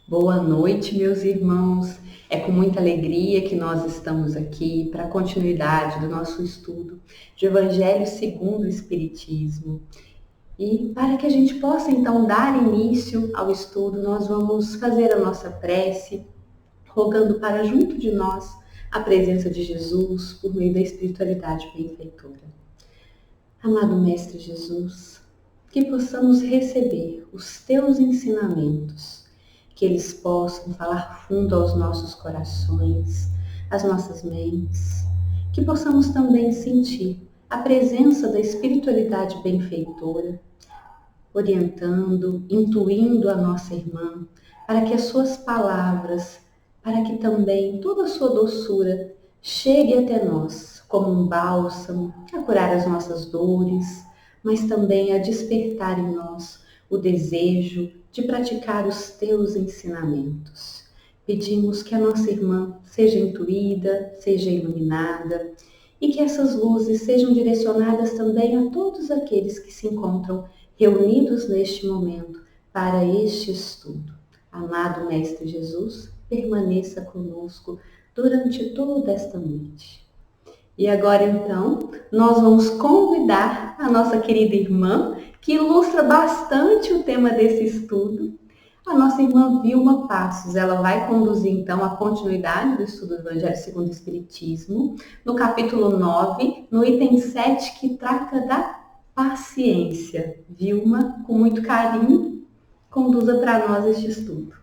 Boa noite, meus irmãos. É com muita alegria que nós estamos aqui para a continuidade do nosso estudo de Evangelho segundo o Espiritismo. E para que a gente possa então dar início ao estudo, nós vamos fazer a nossa prece, rogando para junto de nós a presença de Jesus por meio da espiritualidade benfeitora. Amado Mestre Jesus, que possamos receber os teus ensinamentos, que eles possam falar fundo aos nossos corações, às nossas mentes, que possamos também sentir a presença da espiritualidade benfeitora, orientando, intuindo a nossa irmã, para que as suas palavras, para que também toda a sua doçura chegue até nós como um bálsamo a curar as nossas dores, mas também a despertar em nós o desejo de praticar os teus ensinamentos. Pedimos que a nossa irmã seja intuída, seja iluminada e que essas luzes sejam direcionadas também a todos aqueles que se encontram reunidos neste momento para este estudo. Amado Mestre Jesus, permaneça conosco durante toda esta noite. E agora então, nós vamos convidar a nossa querida irmã, que ilustra bastante o tema desse estudo, a nossa irmã Vilma Passos. Ela vai conduzir então a continuidade do estudo do Evangelho segundo o Espiritismo, no capítulo 9, no item 7, que trata da paciência. Vilma, com muito carinho, conduza para nós este estudo.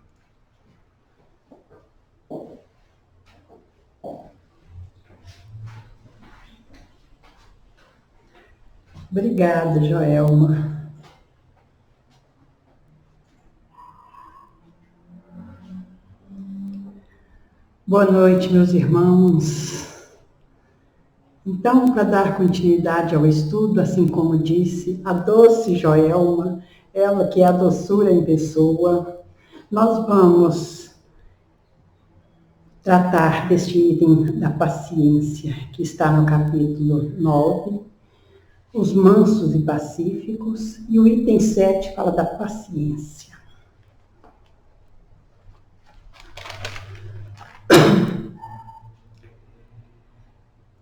Obrigada, Joelma. Boa noite, meus irmãos. Então, para dar continuidade ao estudo, assim como disse a doce Joelma, ela que é a doçura em pessoa, nós vamos tratar deste item da paciência, que está no capítulo 9, os mansos e pacíficos, e o item 7 fala da paciência.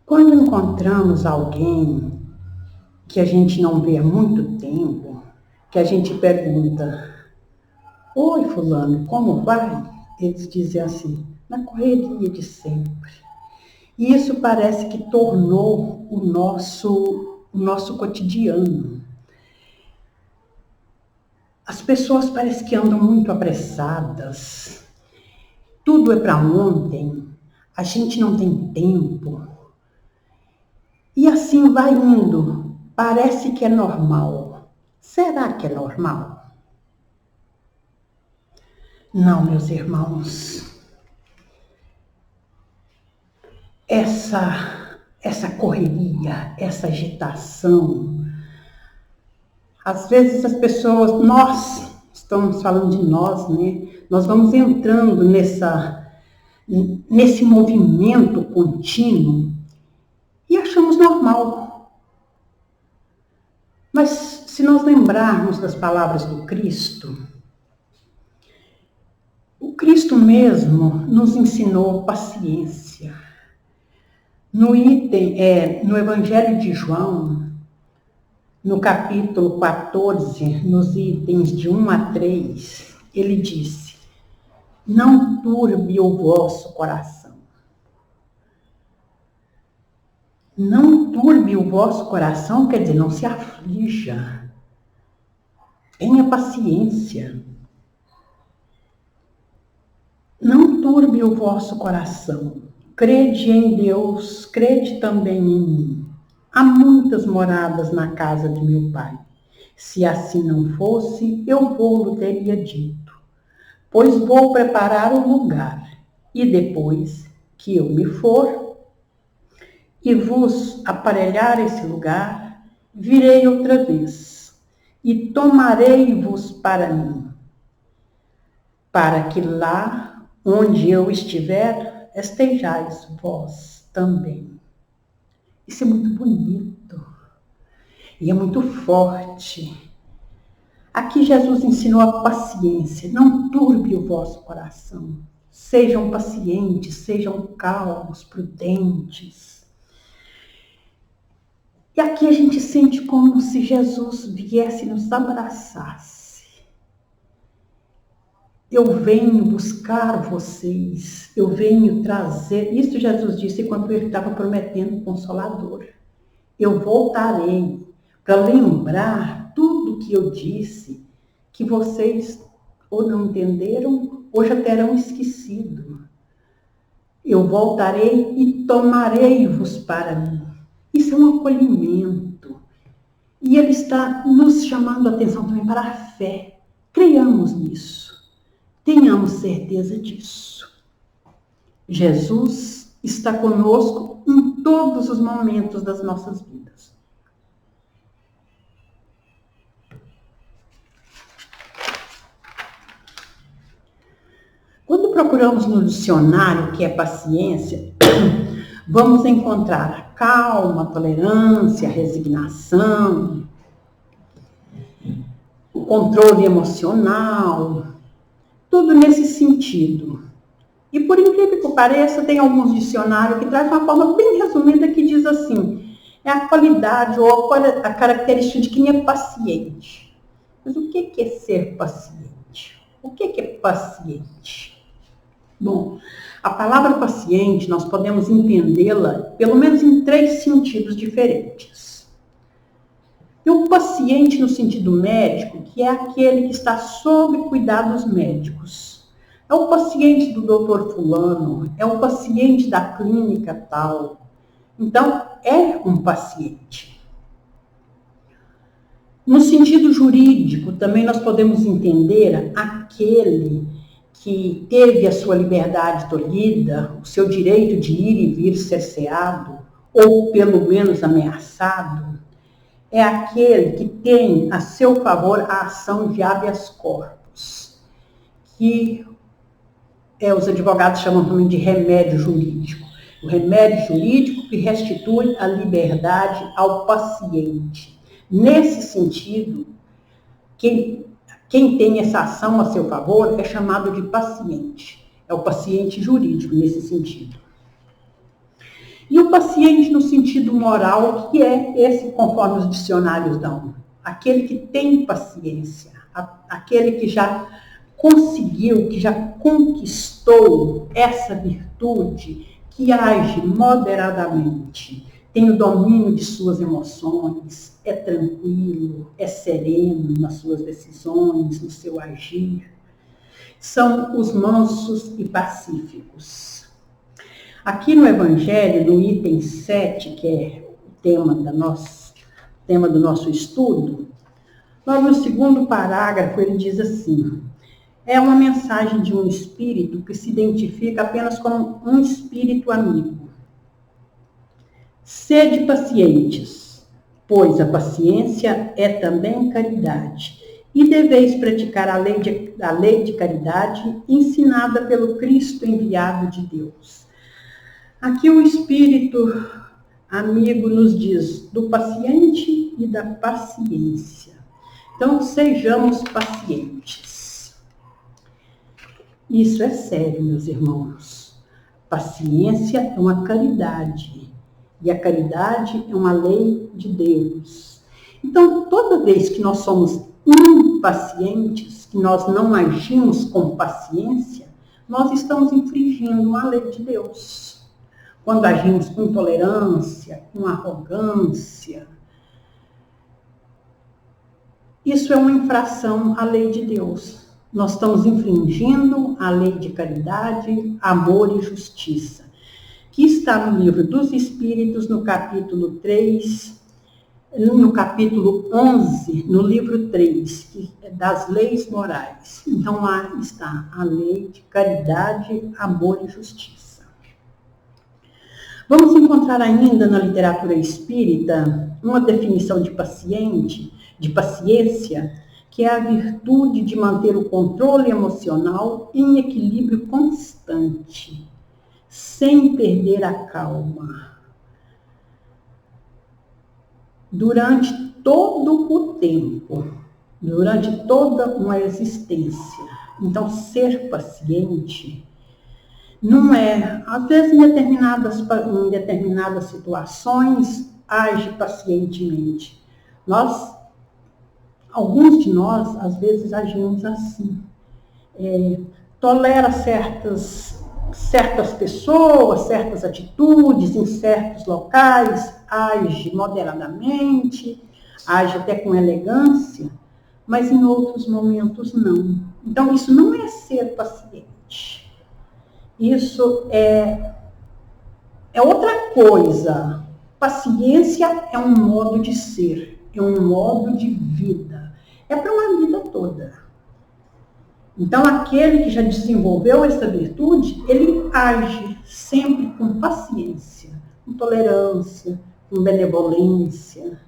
Quando encontramos alguém que a gente não vê há muito tempo, que a gente pergunta: oi, fulano, como vai? Eles dizem assim: na correria de sempre. E isso parece que tornou o nosso cotidiano. As pessoas parecem que andam muito apressadas. Tudo é para ontem. A gente não tem tempo. E assim vai indo. Parece que é normal. Será que é normal? Não, meus irmãos. Essa correria, essa agitação, às vezes as pessoas, nós estamos falando de nós, né? Nós vamos entrando nesse movimento contínuo e achamos normal. Mas se nós lembrarmos das palavras do Cristo, o Cristo mesmo nos ensinou paciência. No Evangelho de João, no capítulo 14, nos itens de 1 a 3, ele disse: não turbe o vosso coração. Não turbe o vosso coração quer dizer, não se aflija. Tenha paciência. Não turbe o vosso coração. Crede em Deus, crede também em mim. Há muitas moradas na casa de meu Pai. Se assim não fosse, eu vou-lo teria dito. Pois vou preparar o lugar, e depois que eu me for e vos aparelhar esse lugar, virei outra vez, e tomarei-vos para mim, para que lá onde eu estiver, estejais vós também. Isso é muito bonito e é muito forte. Aqui Jesus ensinou a paciência. Não turbe o vosso coração. Sejam pacientes, sejam calmos, prudentes. E aqui a gente sente como se Jesus viesse nos abraçasse. Eu venho buscar vocês, eu venho trazer. Isso Jesus disse quando ele estava prometendo o Consolador. Eu voltarei para lembrar tudo que eu disse, que vocês ou não entenderam ou já terão esquecido. Eu voltarei e tomarei-vos para mim. Isso é um acolhimento. E ele está nos chamando a atenção também para a fé. Creiamos nisso. Tenhamos certeza disso. Jesus está conosco em todos os momentos das nossas vidas. Quando procuramos no dicionário o que é paciência, vamos encontrar a calma, a tolerância, a resignação, o controle emocional, tudo nesse sentido. E por incrível que pareça, tem alguns dicionários que trazem uma forma bem resumida que diz assim, é a qualidade ou a característica de quem é paciente. Mas o que é ser paciente? O que é paciente? Bom, a palavra paciente nós podemos entendê-la pelo menos em 3 sentidos diferentes. E o paciente no sentido médico, que é aquele que está sob cuidados médicos. É o paciente do doutor fulano, é o paciente da clínica tal. Então, é um paciente. No sentido jurídico, também nós podemos entender aquele que teve a sua liberdade tolhida, o seu direito de ir e vir cerceado, ou pelo menos ameaçado, é aquele que tem a seu favor a ação de habeas corpus, que os advogados chamam também de remédio jurídico. O remédio jurídico que restitui a liberdade ao paciente. Nesse sentido, quem tem essa ação a seu favor é chamado de paciente. É o paciente jurídico nesse sentido. E o paciente no sentido moral, que é esse conforme os dicionários dão. Aquele que tem paciência, aquele que já conseguiu, que já conquistou essa virtude, que age moderadamente, tem o domínio de suas emoções, é tranquilo, é sereno nas suas decisões, no seu agir. São os mansos e pacíficos. Aqui no Evangelho, no item 7, que é o tema do nosso estudo, logo no segundo parágrafo ele diz assim, é uma mensagem de um espírito que se identifica apenas como um espírito amigo. Sede pacientes, pois a paciência é também caridade, e deveis praticar a lei de caridade ensinada pelo Cristo enviado de Deus. Aqui o Espírito amigo nos diz do paciente e da paciência. Então, sejamos pacientes. Isso é sério, meus irmãos. Paciência é uma caridade. E a caridade é uma lei de Deus. Então, toda vez que nós somos impacientes, que nós não agimos com paciência, nós estamos infringindo a lei de Deus. Quando agimos com intolerância, com arrogância, isso é uma infração à lei de Deus. Nós estamos infringindo a lei de caridade, amor e justiça, que está no livro dos Espíritos, no capítulo 3, no capítulo 11, no livro 3, que é das leis morais. Então, lá está a lei de caridade, amor e justiça. Vamos encontrar ainda na literatura espírita uma definição de paciência, que é a virtude de manter o controle emocional em equilíbrio constante, sem perder a calma. Durante todo o tempo, durante toda uma existência. Então, ser paciente não é, às vezes, em determinadas situações, age pacientemente. Alguns de nós, às vezes, agimos assim. Tolera certas pessoas, certas atitudes em certos locais, age moderadamente, age até com elegância, mas em outros momentos não. Então, isso não é ser paciente. Isso é outra coisa. Paciência é um modo de ser, é um modo de vida. É para uma vida toda. Então, aquele que já desenvolveu essa virtude, ele age sempre com paciência, com tolerância, com benevolência,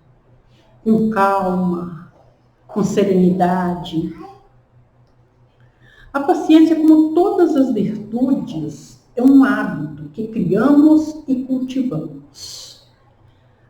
com calma, com serenidade. A paciência, como todas as virtudes, é um hábito que criamos e cultivamos.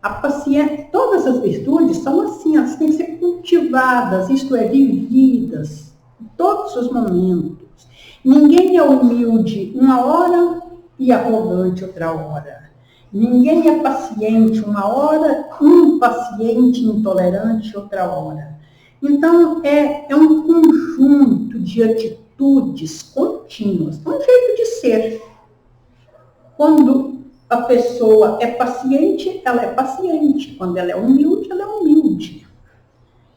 A paciência, todas as virtudes são assim, elas têm que ser cultivadas, isto é, vividas, em todos os momentos. Ninguém é humilde uma hora e arrogante outra hora. Ninguém é paciente uma hora, impaciente, intolerante outra hora. Então, é um conjunto de atitudes contínuas, um jeito de ser. Quando a pessoa é paciente, ela é paciente. Quando ela é humilde, ela é humilde.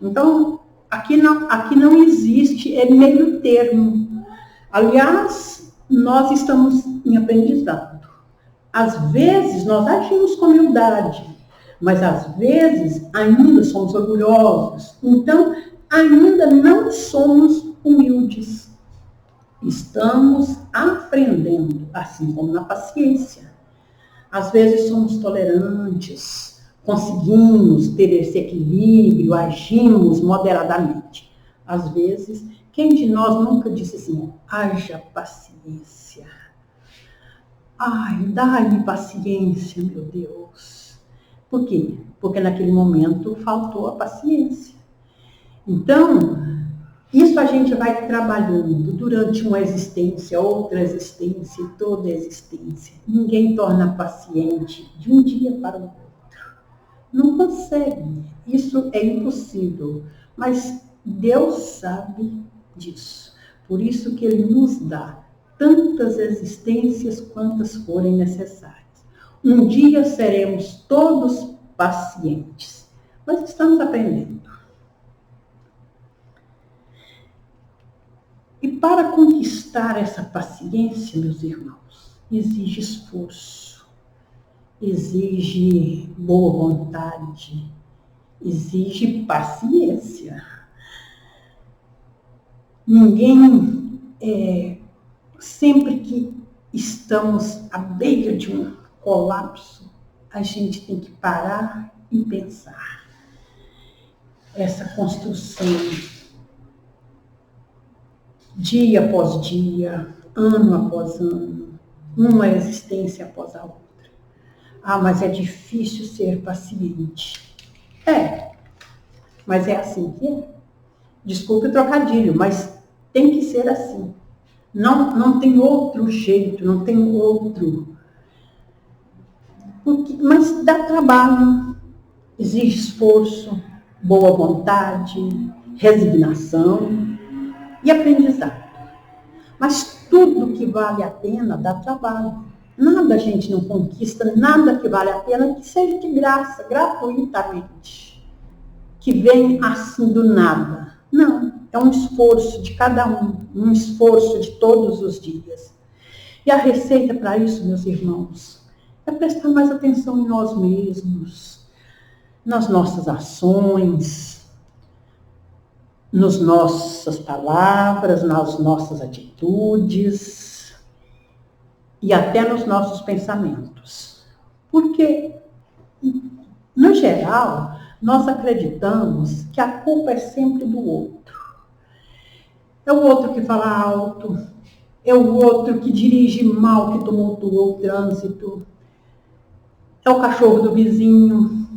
Então, aqui não existe meio termo. Aliás, nós estamos em aprendizado. Às vezes, nós agimos com humildade, mas às vezes ainda somos orgulhosos. Então, ainda não somos humildes. Estamos aprendendo, assim como na paciência. Às vezes somos tolerantes, conseguimos ter esse equilíbrio, agimos moderadamente. Às vezes, quem de nós nunca disse assim, haja paciência. Ai, dá-me paciência, meu Deus. Por quê? Porque naquele momento faltou a paciência. Então, isso a gente vai trabalhando durante uma existência, outra existência e toda existência. Ninguém torna paciente de um dia para o outro. Não consegue. Isso é impossível. Mas Deus sabe disso. Por isso que Ele nos dá tantas existências quantas forem necessárias. Um dia seremos todos pacientes. Mas estamos aprendendo. E para conquistar essa paciência, meus irmãos, exige esforço, exige boa vontade, exige paciência. Sempre que estamos à beira de um colapso, a gente tem que parar e pensar. Essa construção, dia após dia, ano após ano, uma existência após a outra. Ah, mas é difícil ser paciente. Mas é assim que é. Desculpe o trocadilho, mas tem que ser assim. Não tem outro jeito, não tem outro. Mas dá trabalho, exige esforço, boa vontade, resignação e aprendizado. Mas tudo que vale a pena dá trabalho. Nada a gente não conquista, nada que vale a pena que seja de graça, gratuitamente. Que vem assim do nada. Não, é um esforço de cada um esforço de todos os dias. E a receita para isso, meus irmãos, é prestar mais atenção em nós mesmos, nas nossas ações, nas nossas palavras, nas nossas atitudes e até nos nossos pensamentos. Porque, no geral, nós acreditamos que a culpa é sempre do outro. É o outro que fala alto, é o outro que dirige mal, que tumultuou o trânsito, é o cachorro do vizinho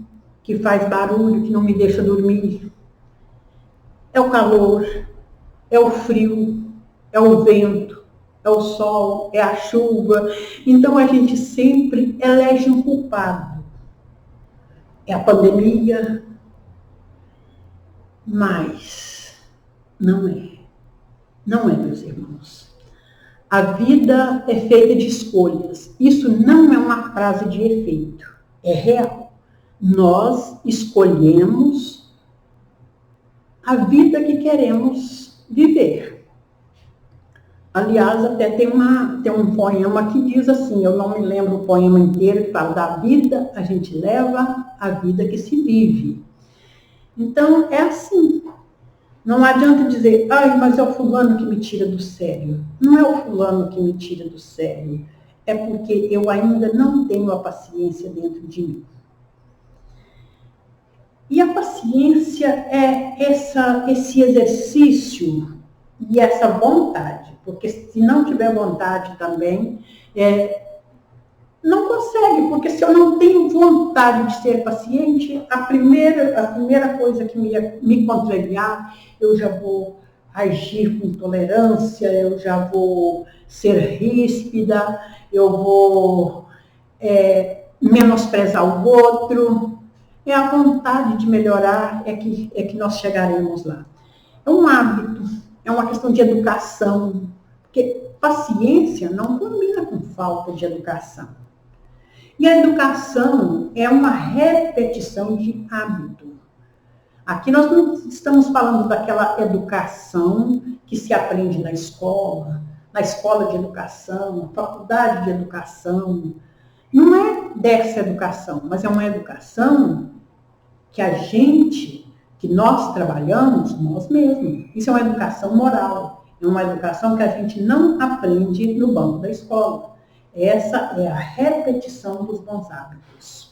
que faz barulho, que não me deixa dormir. É o calor, é o frio, é o vento, é o sol, é a chuva. Então a gente sempre elege um culpado. É a pandemia, mas não é. Não é, meus irmãos. A vida é feita de escolhas. Isso não é uma frase de efeito, é real. Nós escolhemos a vida que queremos viver. Aliás, até tem um poema que diz assim, eu não me lembro o poema inteiro, que fala da vida a gente leva a vida que se vive. Então, é assim. Não adianta dizer, ai, mas é o fulano que me tira do sério. Não é o fulano que me tira do sério. É porque eu ainda não tenho a paciência dentro de mim. E a paciência é esse exercício e essa vontade. Porque se não tiver vontade também, não consegue. Porque se eu não tenho vontade de ser paciente, a primeira coisa que me contrariar, eu já vou agir com intolerância, eu já vou ser ríspida, eu vou menosprezar o outro. É a vontade de melhorar é que nós chegaremos lá. É um hábito, é uma questão de educação, porque paciência não combina com falta de educação. E a educação é uma repetição de hábito. Aqui nós não estamos falando daquela educação que se aprende na escola de educação, na faculdade de educação. Não é dessa educação, mas é uma educação que nós trabalhamos nós mesmos. Isso é uma educação moral, é uma educação que a gente não aprende no banco da escola. Essa é a repetição dos bons hábitos.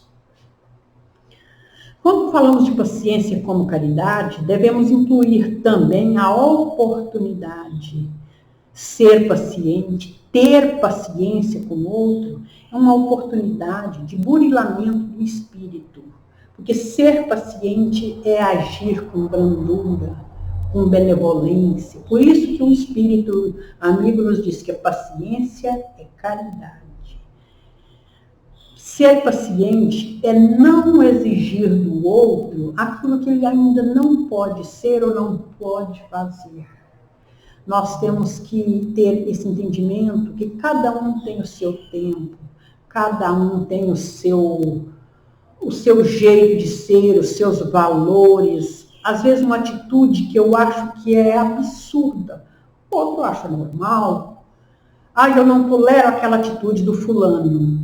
Quando falamos de paciência como caridade, devemos incluir também a oportunidade. Ser paciente, ter paciência com o outro, é uma oportunidade de burilamento do espírito. Porque ser paciente é agir com brandura, com benevolência. Por isso que o Espírito amigo nos diz que a paciência é caridade. Ser paciente é não exigir do outro aquilo que ele ainda não pode ser ou não pode fazer. Nós temos que ter esse entendimento que cada um tem o seu tempo, cada um tem o seu jeito de ser, os seus valores. Às vezes uma atitude que eu acho que é absurda, o outro acha normal. Eu não tolero aquela atitude do fulano.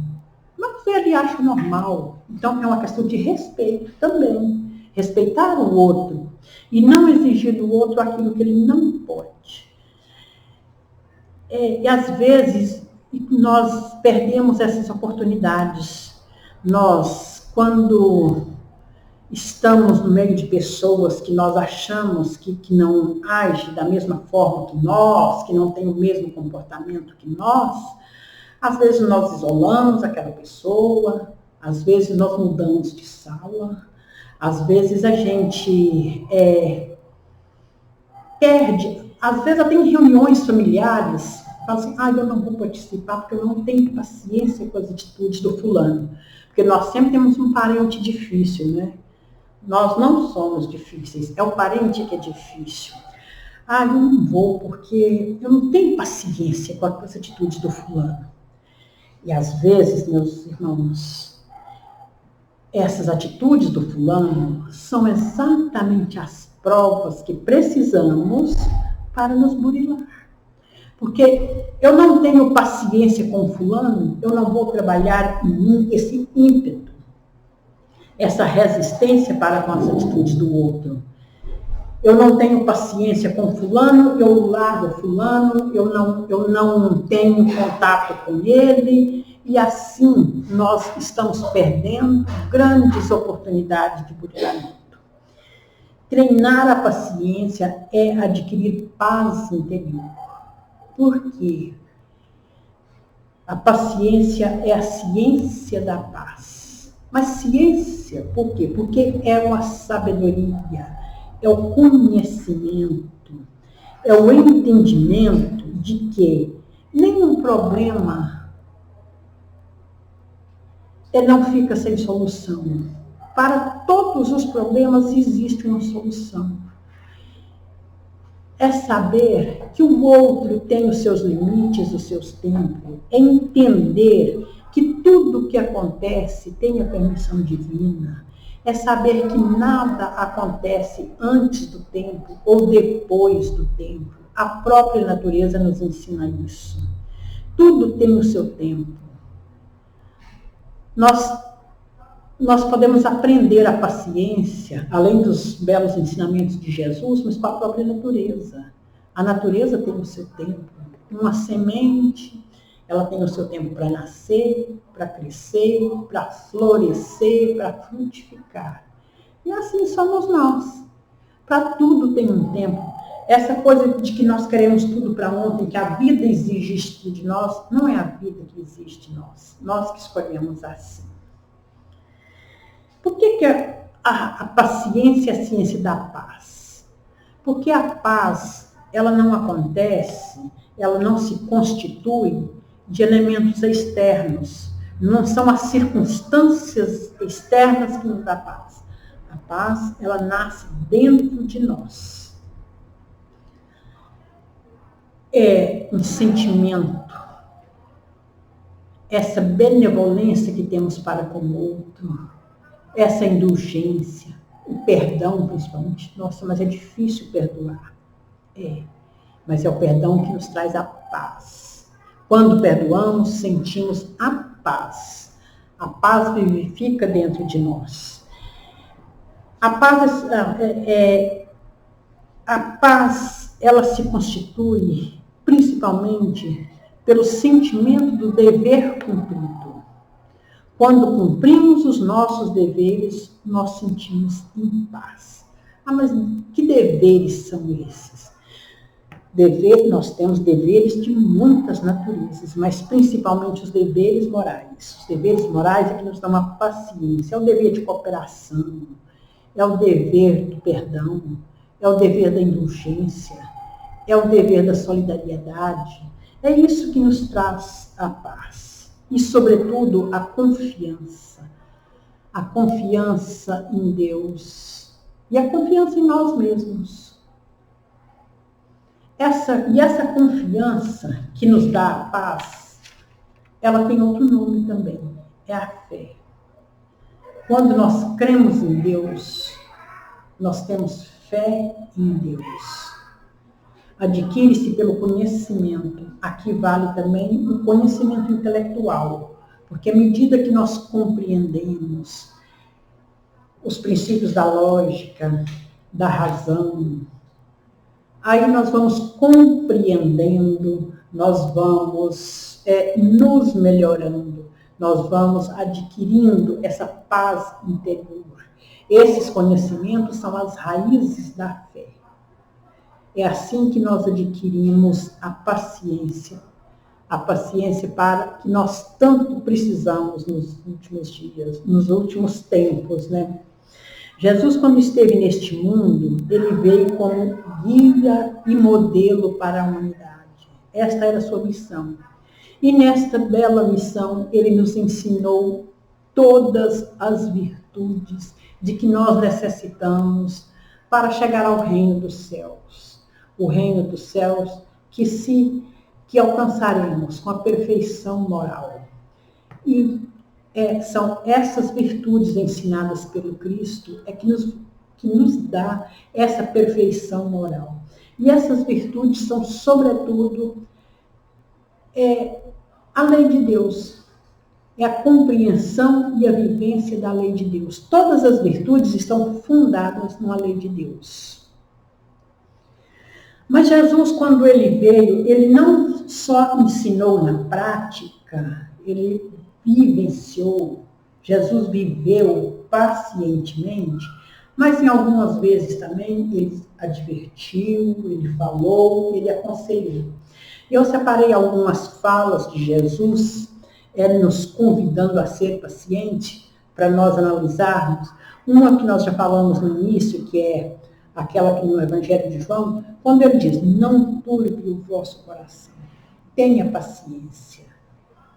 Mas ele acha normal. Então é uma questão de respeito também. Respeitar o outro e não exigir do outro aquilo que ele não pode. E às vezes nós perdemos essas oportunidades. Nós, quando estamos no meio de pessoas que nós achamos que não agem da mesma forma que nós, que não tem o mesmo comportamento que nós, às vezes nós isolamos aquela pessoa, às vezes nós mudamos de sala, às vezes a gente perde, às vezes até em reuniões familiares, fala assim, eu não vou participar porque eu não tenho paciência com as atitudes do fulano. Porque nós sempre temos um parente difícil, né? Nós não somos difíceis, é o parente que é difícil. Eu não vou porque eu não tenho paciência com as atitudes do fulano. E às vezes, meus irmãos, essas atitudes do fulano são exatamente as provas que precisamos para nos burilar. Porque eu não tenho paciência com o fulano, eu não vou trabalhar em mim esse ímpeto, essa resistência para com as atitudes do outro. Eu não tenho paciência com o fulano, eu largo o fulano, eu não tenho contato com ele, e assim nós estamos perdendo grandes oportunidades de burilamento. Treinar a paciência é adquirir paz interior. Por quê? A paciência é a ciência da paz. Mas ciência, por quê? Porque é uma sabedoria, é o conhecimento, é o entendimento de que nenhum problema não fica sem solução. Para todos os problemas existe uma solução. É saber que o outro tem os seus limites, os seus tempos. É entender que tudo que acontece tem a permissão divina. É saber que nada acontece antes do tempo ou depois do tempo. A própria natureza nos ensina isso. Tudo tem o seu tempo. Nós podemos aprender a paciência, além dos belos ensinamentos de Jesus, mas com a própria natureza. A natureza tem o seu tempo. Uma semente, ela tem o seu tempo para nascer, para crescer, para florescer, para frutificar. E assim somos nós. Para tudo tem um tempo. Essa coisa de que nós queremos tudo para ontem, que a vida exige isso de nós, não é a vida que existe de nós. Nós que escolhemos assim. Por que a paciência é a ciência da paz? Porque a paz, ela não acontece, ela não se constitui de elementos externos. Não são as circunstâncias externas que nos dão paz. A paz, ela nasce dentro de nós. É um sentimento, essa benevolência que temos para com o outro, essa indulgência, o perdão principalmente. Nossa, mas é difícil perdoar. Mas é o perdão que nos traz a paz. Quando perdoamos, sentimos a paz. A paz vivifica dentro de nós. A paz, ela se constitui principalmente pelo sentimento do dever cumprido. Quando cumprimos os nossos deveres, nós sentimos em paz. Mas que deveres são esses? Nós temos deveres de muitas naturezas, mas principalmente os deveres morais. Os deveres morais é que nos dão a paciência, é o dever de cooperação, é o dever do perdão, é o dever da indulgência, é o dever da solidariedade. É isso que nos traz a paz. E, sobretudo, a confiança. A confiança em Deus e a confiança em nós mesmos. Essa confiança que nos dá a paz, ela tem outro nome também, é a fé. Quando nós cremos em Deus, nós temos fé em Deus. Adquire-se pelo conhecimento. Aqui vale também o conhecimento intelectual, porque à medida que nós compreendemos os princípios da lógica, da razão, aí nós vamos compreendendo, nós vamos nos melhorando, nós vamos adquirindo essa paz interior. Esses conhecimentos são as raízes da fé. É assim que nós adquirimos a paciência para que nós tanto precisamos nos últimos dias, nos últimos tempos, né? Jesus, quando esteve neste mundo, ele veio como guia e modelo para a humanidade. Esta era a sua missão. E nesta bela missão, ele nos ensinou todas as virtudes de que nós necessitamos para chegar ao reino dos céus. O reino dos céus que alcançaremos com a perfeição moral. E são essas virtudes ensinadas pelo Cristo que nos dá essa perfeição moral. E essas virtudes são, sobretudo, a lei de Deus. É a compreensão e a vivência da lei de Deus. Todas as virtudes estão fundadas na lei de Deus. Mas Jesus, quando ele veio, ele não só ensinou na prática, ele vivenciou, Jesus viveu pacientemente, mas em algumas vezes também ele advertiu, ele falou, ele aconselhou. Eu separei algumas falas de Jesus, nos convidando a ser paciente, para nós analisarmos. Uma que nós já falamos no início, que é aquela que no Evangelho de João, quando ele diz, não turbe o vosso coração, tenha paciência,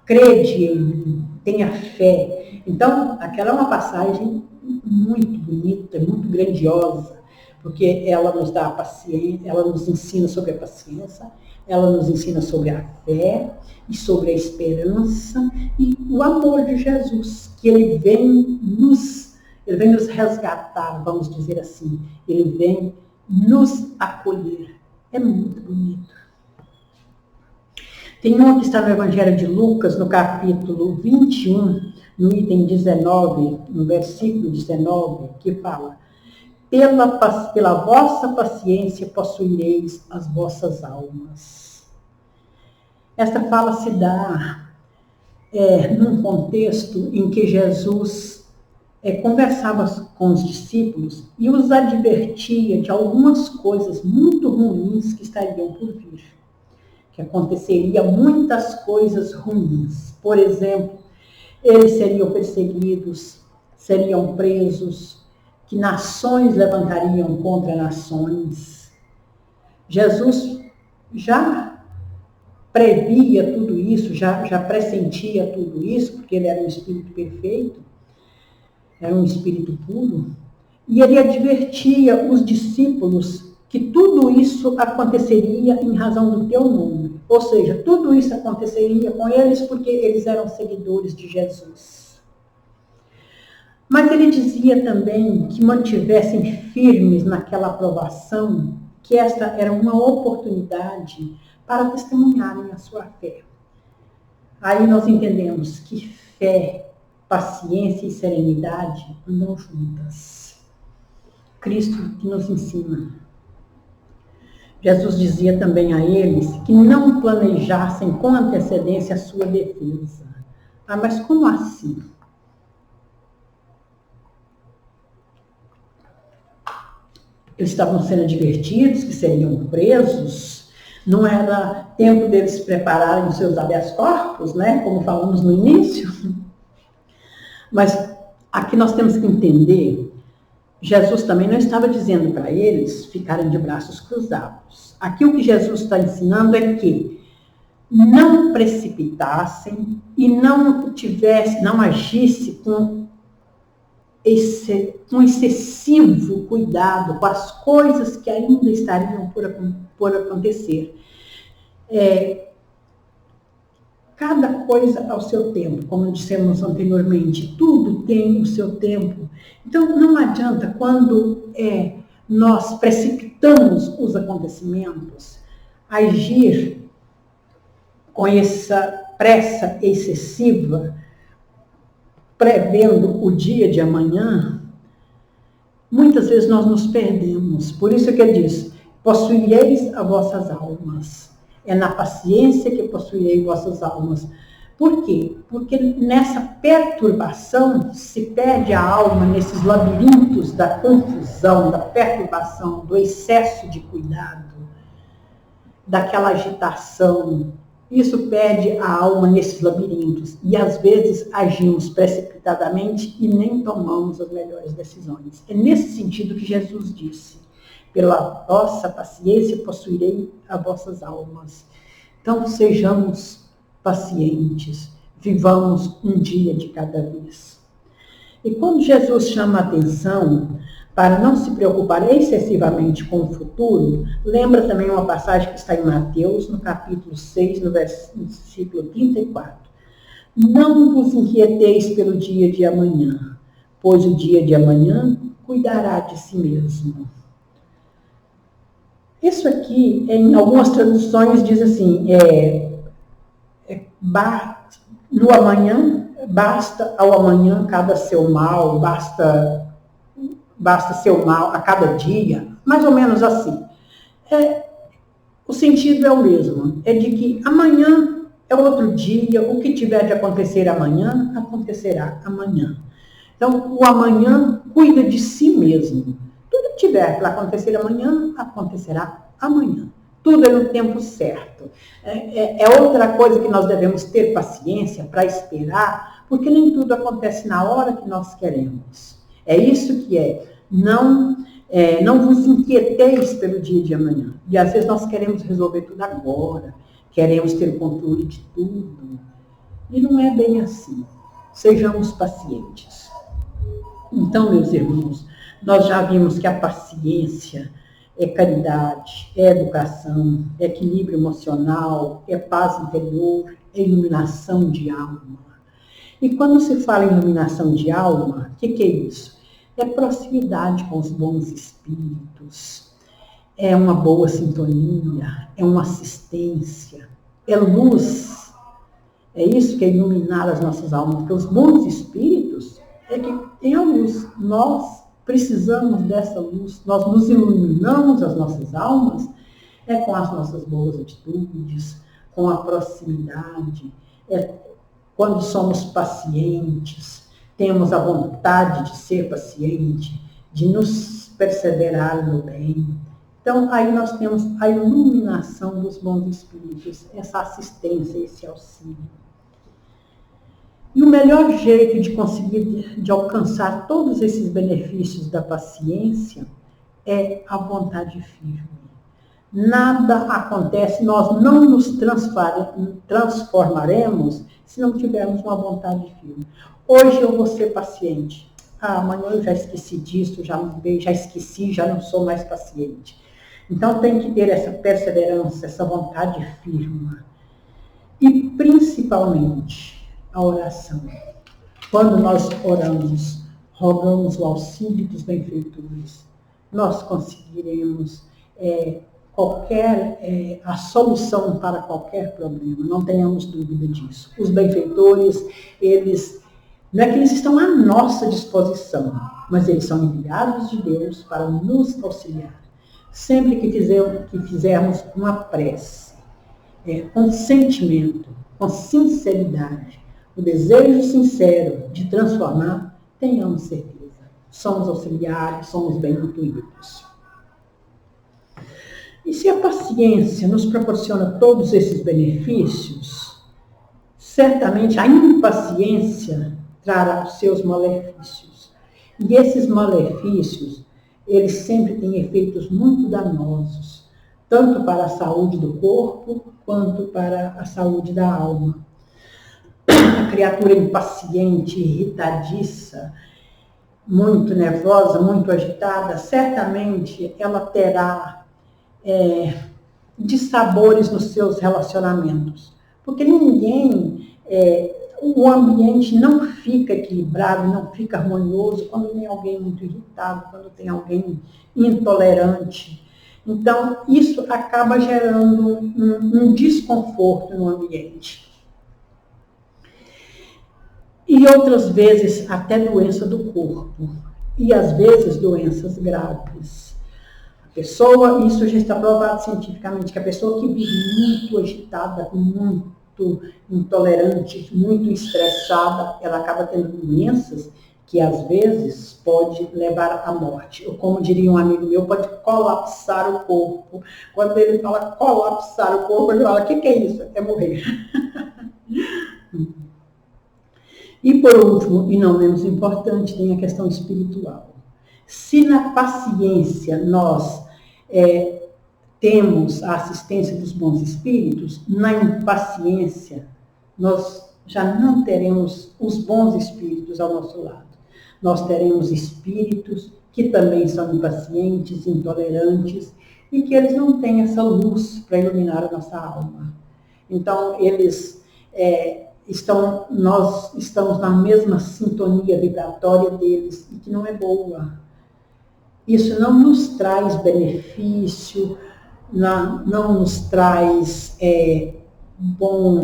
crede em mim, tenha fé. Então, aquela é uma passagem muito bonita, muito grandiosa, porque ela nos dá a paciência, ela nos ensina sobre a paciência, ela nos ensina sobre a fé e sobre a esperança e o amor de Jesus, que ele vem nos resgatar, vamos dizer assim. Ele vem nos acolher. É muito bonito. Tem um que está no Evangelho de Lucas, no capítulo 21, no item 19, no versículo 19, que fala: pela vossa paciência possuireis as vossas almas. Esta fala se dá num contexto em que Jesus conversava com os discípulos e os advertia de algumas coisas muito ruins que estariam por vir. Que aconteceria muitas coisas ruins. Por exemplo, eles seriam perseguidos, seriam presos, que nações levantariam contra nações. Jesus já previa tudo isso, já pressentia tudo isso, porque ele era um espírito perfeito, era um espírito puro, e ele advertia os discípulos que tudo isso aconteceria em razão do teu nome. Ou seja, tudo isso aconteceria com eles porque eles eram seguidores de Jesus. Mas ele dizia também que mantivessem firmes naquela aprovação, que esta era uma oportunidade para testemunharem a sua fé. Aí nós entendemos que fé, paciência e serenidade andam juntas. Cristo que nos ensina. Jesus dizia também a eles que não planejassem com antecedência a sua defesa. Ah, mas como assim? Eles estavam sendo advertidos que seriam presos, não era tempo deles prepararem os seus habeas corpus, né? Como falamos no início. Mas aqui nós temos que entender, Jesus também não estava dizendo para eles ficarem de braços cruzados. Aqui o que Jesus está ensinando é que não precipitassem e não agisse com excessivo cuidado com as coisas que ainda estariam por acontecer. Cada coisa ao seu tempo, como dissemos anteriormente, tudo tem o seu tempo. Então, não adianta quando nós precipitamos os acontecimentos, agir com essa pressa excessiva, prevendo o dia de amanhã. Muitas vezes nós nos perdemos. Por isso que ele diz, possuireis as vossas almas. É na paciência que possuirei vossas almas. Por quê? Porque nessa perturbação se perde a alma, nesses labirintos da confusão, da perturbação, do excesso de cuidado, daquela agitação. Isso perde a alma nesses labirintos. E às vezes agimos precipitadamente e nem tomamos as melhores decisões. É nesse sentido que Jesus disse: pela vossa paciência possuirei as vossas almas. Então, sejamos pacientes, vivamos um dia de cada vez. E quando Jesus chama a atenção para não se preocupar excessivamente com o futuro, lembra também uma passagem que está em Mateus, no capítulo 6, no versículo 34. Não vos inquieteis pelo dia de amanhã, pois o dia de amanhã cuidará de si mesmo. Isso aqui, em algumas traduções, diz assim, no amanhã, basta ao amanhã cada seu mal, basta seu mal a cada dia, mais ou menos assim. O sentido é o mesmo, é de que amanhã é outro dia, o que tiver de acontecer amanhã, acontecerá amanhã. Então, o amanhã cuida de si mesmo. Tudo que tiver para acontecer amanhã, acontecerá amanhã. Tudo é no tempo certo. É outra coisa que nós devemos ter paciência para esperar, porque nem tudo acontece na hora que nós queremos. É isso que não Não vos inquieteis pelo dia de amanhã. E às vezes nós queremos resolver tudo agora, queremos ter o controle de tudo. E não é bem assim. Sejamos pacientes. Então, meus irmãos, nós já vimos que a paciência é caridade, é educação, é equilíbrio emocional, é paz interior, é iluminação de alma. E quando se fala em iluminação de alma, o que é isso? É proximidade com os bons espíritos, é uma boa sintonia, é uma assistência, é luz. É isso que é iluminar as nossas almas, porque os bons espíritos é que têm a luz. Nós precisamos dessa luz, nós nos iluminamos as nossas almas com as nossas boas atitudes, com a proximidade, quando somos pacientes, temos a vontade de ser paciente, de nos perseverar no bem. Então, aí nós temos a iluminação dos bons espíritos, essa assistência, esse auxílio. E o melhor jeito de conseguir, de alcançar todos esses benefícios da paciência é a vontade firme. Nada acontece, nós não nos transformaremos se não tivermos uma vontade firme. Hoje eu vou ser paciente. Amanhã eu já esqueci disso, já mudei, já esqueci, já não sou mais paciente. Então tem que ter essa perseverança, essa vontade firme. E principalmente a oração. Quando nós oramos, rogamos o auxílio dos benfeitores, nós conseguiremos a solução para qualquer problema, não tenhamos dúvida disso. Os benfeitores, não é que eles estão à nossa disposição, mas eles são enviados de Deus para nos auxiliar. Sempre que fizermos uma prece, com sentimento, com sinceridade, o desejo sincero de transformar, tenhamos certeza. Somos auxiliares, somos bem intuídos. E se a paciência nos proporciona todos esses benefícios, certamente a impaciência trará os seus malefícios. E esses malefícios, eles sempre têm efeitos muito danosos, tanto para a saúde do corpo, quanto para a saúde da alma. A criatura impaciente, irritadiça, muito nervosa, muito agitada, certamente ela terá dissabores nos seus relacionamentos. Porque o ambiente não fica equilibrado, não fica harmonioso quando tem alguém muito irritado, quando tem alguém intolerante. Então, isso acaba gerando um desconforto no ambiente. E outras vezes até doença do corpo. E às vezes doenças graves. Pessoa, isso já está provado cientificamente, que a pessoa que vive muito agitada, muito intolerante, muito estressada, ela acaba tendo doenças que às vezes pode levar à morte. Ou como diria um amigo meu, pode colapsar o corpo. Quando ele fala colapsar o corpo, ele fala, o que é isso? É morrer. E por último, e não menos importante, tem a questão espiritual. Se na paciência nós temos a assistência dos bons espíritos, na impaciência nós já não teremos os bons espíritos ao nosso lado. Nós teremos espíritos que também são impacientes, intolerantes, e que eles não têm essa luz para iluminar a nossa alma. Então, nós estamos na mesma sintonia vibratória deles, e que não é boa. Isso não nos traz benefício, não nos traz bom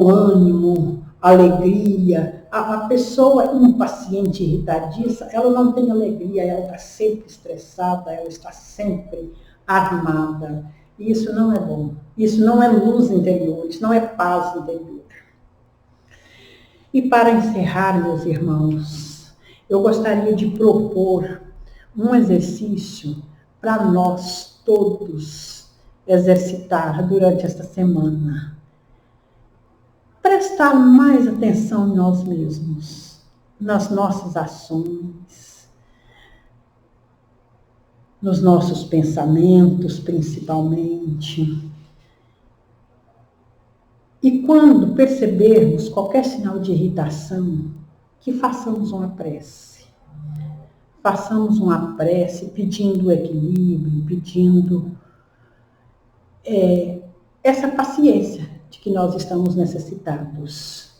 ânimo, alegria. A pessoa impaciente, irritadiça, ela não tem alegria, ela está sempre estressada, ela está sempre armada. Isso não é bom. Isso não é luz interior, isso não é paz interior. E para encerrar, meus irmãos, eu gostaria de propor um exercício para nós todos exercitar durante esta semana. Prestar mais atenção em nós mesmos, nas nossas ações, nos nossos pensamentos, principalmente. E quando percebermos qualquer sinal de irritação, que façamos uma prece. Façamos uma prece pedindo equilíbrio, pedindo essa paciência de que nós estamos necessitados.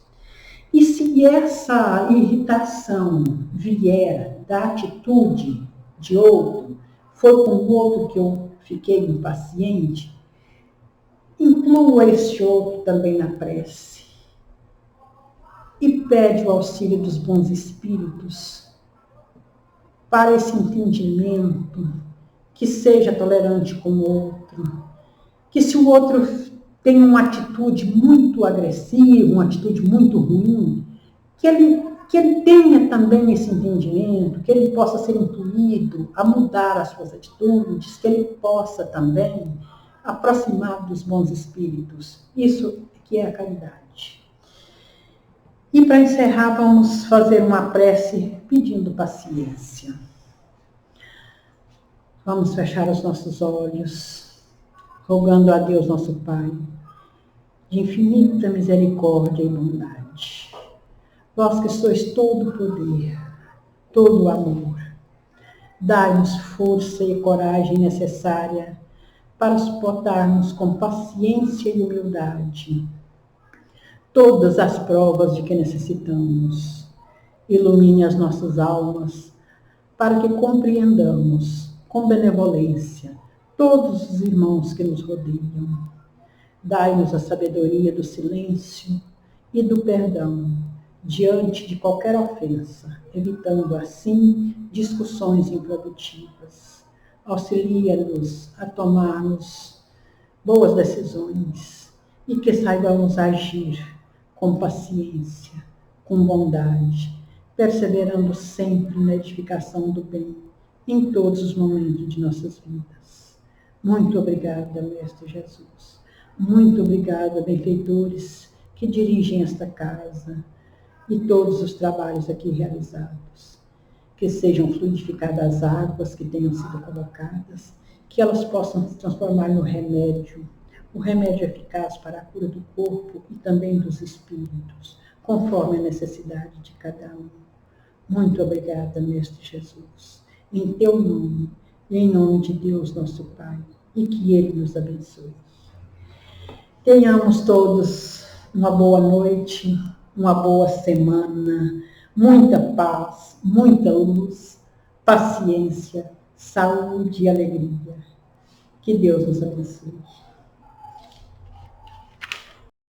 E se essa irritação vier da atitude de outro, foi com o outro que eu fiquei impaciente, inclua esse outro também na prece. E pede o auxílio dos bons espíritos para esse entendimento, que seja tolerante com o outro, que se o outro tem uma atitude muito agressiva, uma atitude muito ruim, que ele tenha também esse entendimento, que ele possa ser incluído a mudar as suas atitudes, que ele possa também aproximar dos bons espíritos. Isso que é a caridade. E para encerrar, vamos fazer uma prece pedindo paciência. Vamos fechar os nossos olhos, rogando a Deus nosso Pai, de infinita misericórdia e bondade. Vós que sois todo o poder, todo o amor, dai-nos força e coragem necessária para suportarmos com paciência e humildade todas as provas de que necessitamos. Ilumine as nossas almas para que compreendamos com benevolência todos os irmãos que nos rodeiam. Dai-nos a sabedoria do silêncio e do perdão diante de qualquer ofensa, evitando assim discussões improdutivas. Auxilia-nos a tomarmos boas decisões e que saibamos agir com paciência, com bondade, perseverando sempre na edificação do bem em todos os momentos de nossas vidas. Muito obrigada, Mestre Jesus. Muito obrigada, benfeitores que dirigem esta casa e todos os trabalhos aqui realizados. Que sejam fluidificadas as águas que tenham sido colocadas, que elas possam se transformar no remédio, o remédio eficaz para a cura do corpo e também dos espíritos, conforme a necessidade de cada um. Muito obrigada, Mestre Jesus. Em teu nome e em nome de Deus, nosso Pai, e que Ele nos abençoe. Tenhamos todos uma boa noite, uma boa semana, muita paz, muita luz, paciência, saúde e alegria. Que Deus nos abençoe.